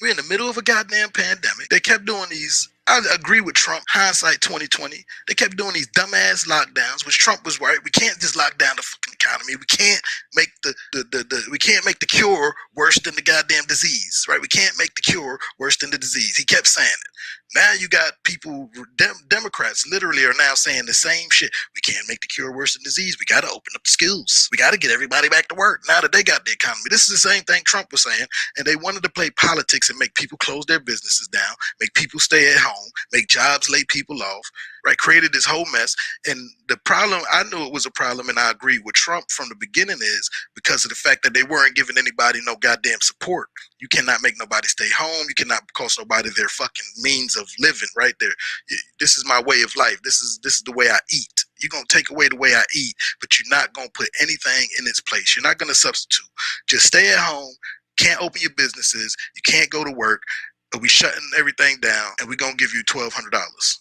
We're in the middle of a goddamn pandemic. They kept doing these. I agree with Trump. Hindsight 2020. They kept doing these dumbass lockdowns, which Trump was right. We can't just lock down the fucking economy. We can't make we can't make the cure worse than the goddamn disease, right? We can't make the cure worse than the disease. He kept saying it. Now you got people, Democrats literally are now saying the same shit. We can't make the cure worse than disease. We got to open up the schools. We got to get everybody back to work now that they got the economy. This is the same thing Trump was saying, and they wanted to play politics and make people close their businesses down, make people stay at home, make jobs lay people off, right? Created this whole mess. And the problem, I knew it was a problem, and I agree with Trump from the beginning, is because of the fact that they weren't giving anybody no goddamn support. You cannot make nobody stay home. You cannot cost nobody their fucking means of living, right there. This is my way of life. This is the way I eat. You're going to take away the way I eat, but you're not going to put anything in its place. You're not going to substitute. Just stay at home. Can't open your businesses. You can't go to work. We shutting everything down, and we're going to give you $1,200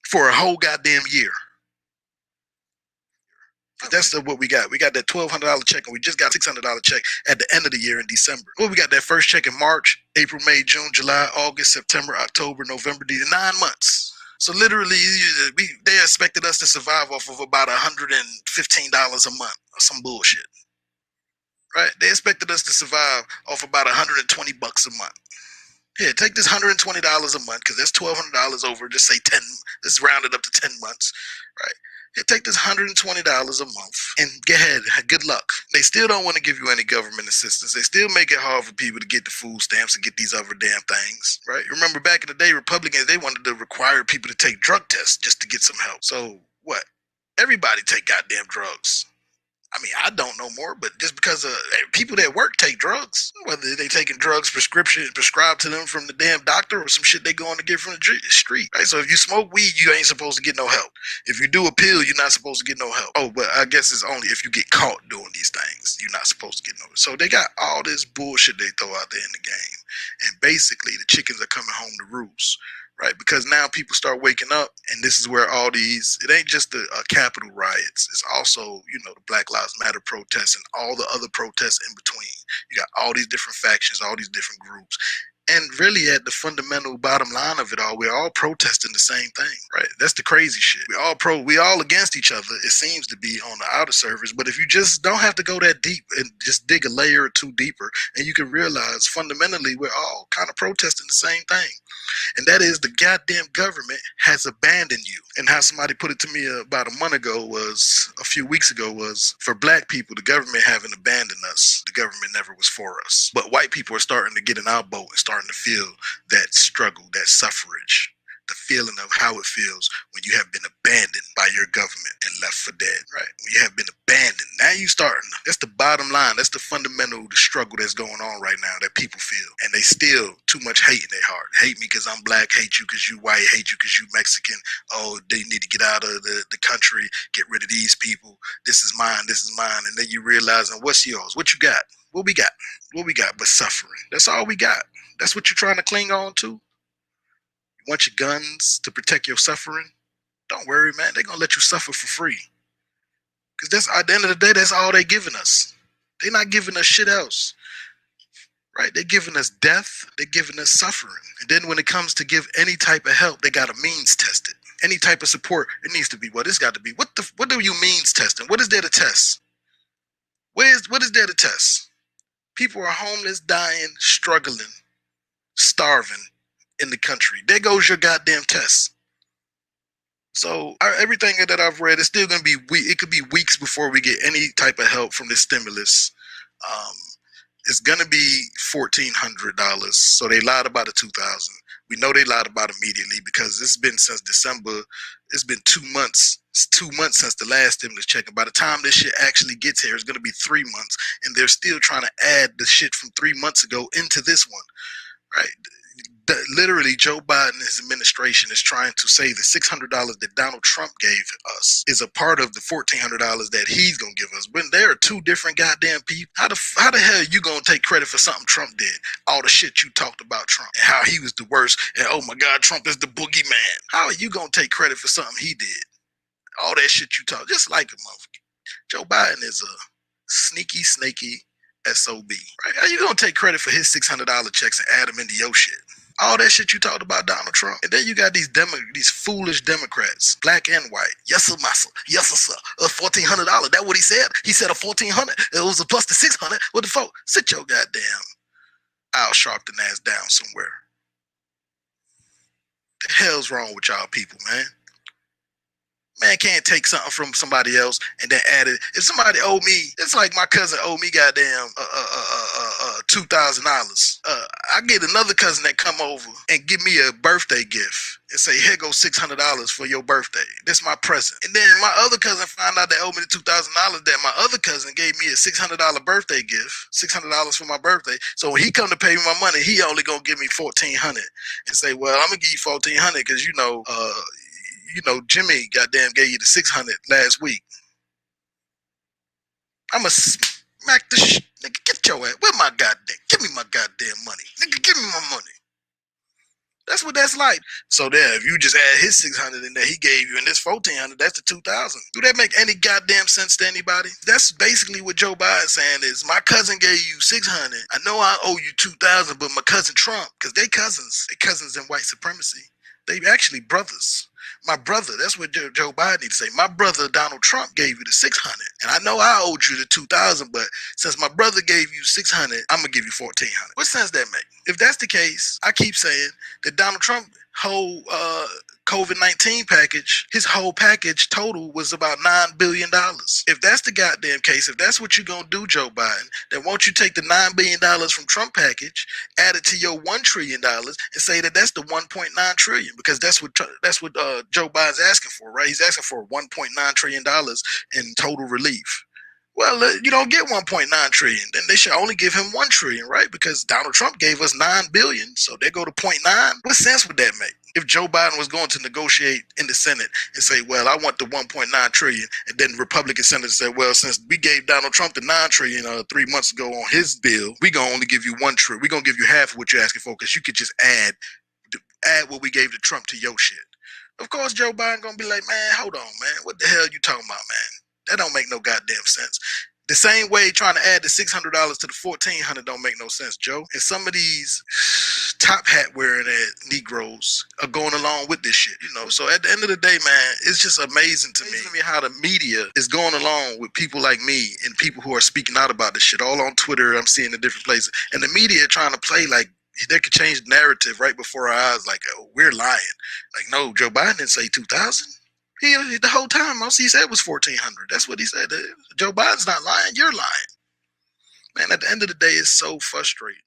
for a whole goddamn year. That's what we got. We got that $1,200 check, and we just got $600 check at the end of the year in December. Well, we got that first check in March, April, May, June, July, August, September, October, November, 9 months. So literally, they expected us to survive off of about $115 a month or some bullshit. Right? They expected us to survive off about $120 a month. Here, take this $120 a month, because that's $1,200 over, just say 10, let's round it up to 10 months, right? Here, take this $120 a month and get ahead. Good luck. They still don't want to give you any government assistance. They still make it hard for people to get the food stamps and get these other damn things, right? Remember back in the day, Republicans, they wanted to require people to take drug tests just to get some help. So what? Everybody take goddamn drugs. I mean, I don't know more, but just because people that work take drugs, whether they taking drugs prescribed to them from the damn doctor or some shit they going to get from the street, right? So if you smoke weed, you ain't supposed to get no help. If you do a pill, you're not supposed to get no help. Oh, but I guess it's only if you get caught doing these things, you're not supposed to get no help. So they got all this bullshit they throw out there in the game. And basically, the chickens are coming home to roost. Right, because now people start waking up, and this is where all these, it ain't just the Capitol riots, it's also, the Black Lives Matter protests and all the other protests in between. You got all these different factions, all these different groups. And really at the fundamental bottom line of it all, we're all protesting the same thing, right? That's the crazy shit. We all against each other, it seems to be on the outer surface, but if you just don't have to go that deep and just dig a layer or two deeper, and you can realize fundamentally we're all kind of protesting the same thing. And that is the goddamn government has abandoned you. And how somebody put it to me about a few weeks ago was, for black people, the government haven't abandoned us. The government never was for us. But white people are starting to get in our boat and starting to feel that struggle, that suffrage, the feeling of how it feels when you have been abandoned by your government and left for dead, right? When you have been abandoned. Now you starting. That's the bottom line. That's the fundamental, the struggle that's going on right now that people feel. And they still too much hate in their heart. Hate me because I'm black, hate you because you white, hate you because you Mexican. Oh, they need to get out of the country, get rid of these people. This is mine, this is mine. And then you realize, what's yours? What you got? What we got? What we got but suffering? That's all we got. That's what you're trying to cling on to? Want your guns to protect your suffering? Don't worry, man. They're going to let you suffer for free. Because that's, at the end of the day, that's all they're giving us. They're not giving us shit else. Right? They're giving us death. They're giving us suffering. And then when it comes to give any type of help, they got to means test it. Any type of support, it needs to be, it's got to be. What do you means testing? What is there to test? What is there to test? People are homeless, dying, struggling, starving in the country. There goes your goddamn test. So everything that I've read is still going to be it could be weeks before we get any type of help from this stimulus. It's going to be $1,400. So they lied about the $2,000. We know they lied about immediately because it's been since December. It's been 2 months. It's 2 months since the last stimulus check. And by the time this shit actually gets here, it's going to be 3 months. And they're still trying to add the shit from 3 months ago into this one. Right? Literally, Joe Biden and his administration is trying to say the $600 that Donald Trump gave us is a part of the $1,400 that he's going to give us. When there are two different goddamn people, how the hell are you going to take credit for something Trump did? All the shit you talked about Trump and how he was the worst and oh my God, Trump is the boogeyman. How are you going to take credit for something he did? All that shit you talk, just like a motherfucker. Joe Biden is a sneaky, snaky SOB. Right? How you going to take credit for his $600 checks and add them into your shit? All that shit you talked about Donald Trump. And then you got these foolish Democrats, black and white. Yes, sir, massa. Yes, sir. $1,400. That what he said? He said a $1,400. It was a plus the $600. What the fuck? Sit your goddamn Al Sharpton ass down somewhere. The hell's wrong with y'all people, man? Man can't take something from somebody else and then add it. If somebody owe me, it's like my cousin owed me goddamn $2,000. I get another cousin that come over and give me a birthday gift and say, here go $600 for your birthday. This my present. And then my other cousin found out they owed me the $2,000 that my other cousin gave me a $600 birthday gift, $600 for my birthday. So when he come to pay me my money, he only gonna give me $1,400 and say, well, I'm gonna give you $1,400 because Jimmy goddamn gave you the $600 last week. I'ma smack the nigga, get your ass. Where my goddamn? Give me my goddamn money. Nigga, give me my money. That's what that's like. So there, if you just add his $600 in there, he gave you, and this $1,400, that's the $2,000. Do that make any goddamn sense to anybody? That's basically what Joe Biden's saying is, my cousin gave you $600. I know I owe you $2,000, but my cousin Trump, because they cousins in white supremacy. They actually brothers. My brother, that's what Joe Biden needs to say. My brother Donald Trump gave you the $600, and I know I owed you the $2,000, but since my brother gave you $600, I'm gonna give you $1,400. What sense that make? If that's the case, I keep saying that Donald Trump whole COVID-19 package, his whole package total was about $9 billion. If that's the goddamn case, if that's what you're gonna do, Joe Biden, then won't you take the $9 billion from Trump package, add it to your $1 trillion, and say that that's the $1.9 trillion, because that's what Joe Biden's asking for, right? He's asking for $1.9 trillion in total relief. Well, you don't get 1.9 trillion. Then they should only give him 1 trillion, right? Because Donald Trump gave us 9 billion. So they go to 0.9. What sense would that make? If Joe Biden was going to negotiate in the Senate and say, well, I want the 1.9 trillion. And then Republican senators say, well, since we gave Donald Trump the 9 trillion 3 months ago on his bill, we're going to only give you 1 trillion. We're going to give you half of what you're asking for, because you could just add what we gave to Trump to your shit. Of course, Joe Biden going to be like, man, hold on, man. What the hell you talking about, man? That don't make no goddamn sense. The same way trying to add the $600 to the $1,400 don't make no sense, Joe. And some of these top hat wearing Negroes are going along with this shit, So at the end of the day, man, it's just amazing to me how the media is going along with people like me and people who are speaking out about this shit. All on Twitter, I'm seeing in different places. And the media are trying to play like they could change the narrative right before our eyes, like, oh, we're lying. Like, no, Joe Biden didn't say 2,000. The whole time, most he said was 1,400. That's what he said. Joe Biden's not lying. You're lying. Man, at the end of the day, it's so frustrating.